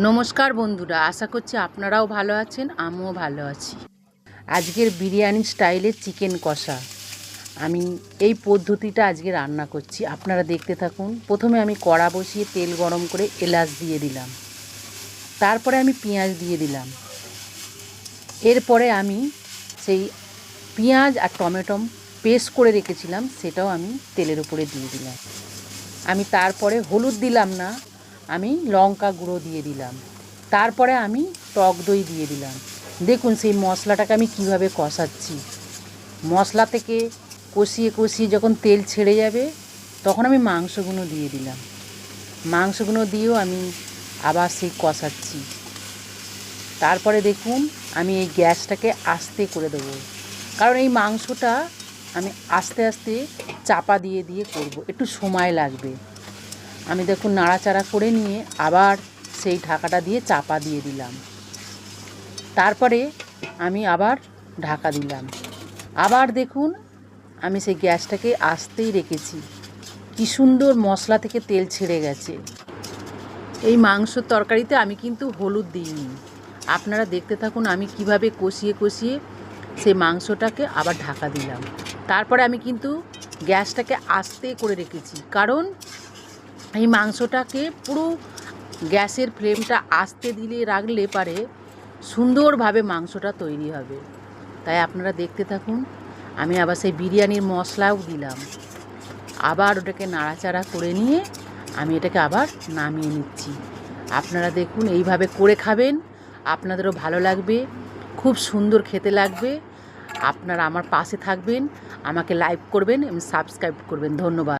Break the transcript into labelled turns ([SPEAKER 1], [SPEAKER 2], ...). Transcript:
[SPEAKER 1] নমস্কার বন্ধুরা, আশা করছি আপনারাও ভালো আছেন, আমিও ভালো আছি। আজকের বিরিয়ানি স্টাইলের চিকেন কষা আমি এই পদ্ধতিটা আজকে রান্না করছি, আপনারা দেখতে থাকুন। প্রথমে আমি কড়া বসিয়ে তেল গরম করে এলাচ দিয়ে দিলাম, তারপরে আমি পেঁয়াজ দিয়ে দিলাম। এরপরে আমি সেই পেঁয়াজ আর টমেটো পেস্ট করে রেখেছিলাম সেটাও আমি তেলের উপরে দিয়ে দিলাম। আমি তারপরে হলুদ দিলাম না, আমি লঙ্কা গুঁড়ো দিয়ে দিলাম। তারপরে আমি টক দই দিয়ে দিলাম। দেখুন সেই মশলাটাকে আমি কিভাবে কষাচ্ছি। মশলা থেকে কষিয়ে কষিয়ে যখন তেল ছেড়ে যাবে তখন আমি মাংসগুলো দিয়ে দিলাম। মাংসগুলো দিয়েও আমি আবার সেই কষাচ্ছি। তারপরে দেখুন আমি এই গ্যাসটাকে আস্তে করে দেবো, কারণ এই মাংসটা আমি আস্তে আস্তে চাপা দিয়ে দিয়ে করব, একটু সময় লাগবে। আমি দেখুন নাড়াচাড়া করে নিয়ে আবার সেই ঢাকাটা দিয়ে চাপা দিয়ে দিলাম। তারপরে আমি আবার ঢাকা দিলাম। আবার দেখুন আমি সেই গ্যাসটাকে আস্তেই রেখেছি। কি সুন্দর মশলা থেকে তেল ছেড়ে গেছে। এই মাংসর তরকারিতে আমি কিন্তু হলুদ দিইনি। আপনারা দেখতে থাকুন আমি কিভাবে কষিয়ে কষিয়ে সেই মাংসটাকে আবার ঢাকা দিলাম। তারপরে আমি কিন্তু গ্যাসটাকে আস্তে করে রেখেছি, কারণ এই মাংসটাকে পুরো গ্যাসের ফ্লেমটা আস্তে দিলে রাখলে পারে সুন্দরভাবে মাংসটা তৈরি হবে। তাই আপনারা দেখতে থাকুন। আমি আবার সেই বিরিয়ানির মশলাও দিলাম, আবার ওটাকে নাড়াচাড়া করে নিয়ে আমি এটাকে আবার নামিয়ে নিচ্ছি। আপনারা দেখুন এইভাবে করে খাবেন, আপনাদেরও ভালো লাগবে, খুব সুন্দর খেতে লাগবে। আপনারা আমার পাশে থাকবেন, আমাকে লাইক করবেন এবং সাবস্ক্রাইব করবেন। ধন্যবাদ।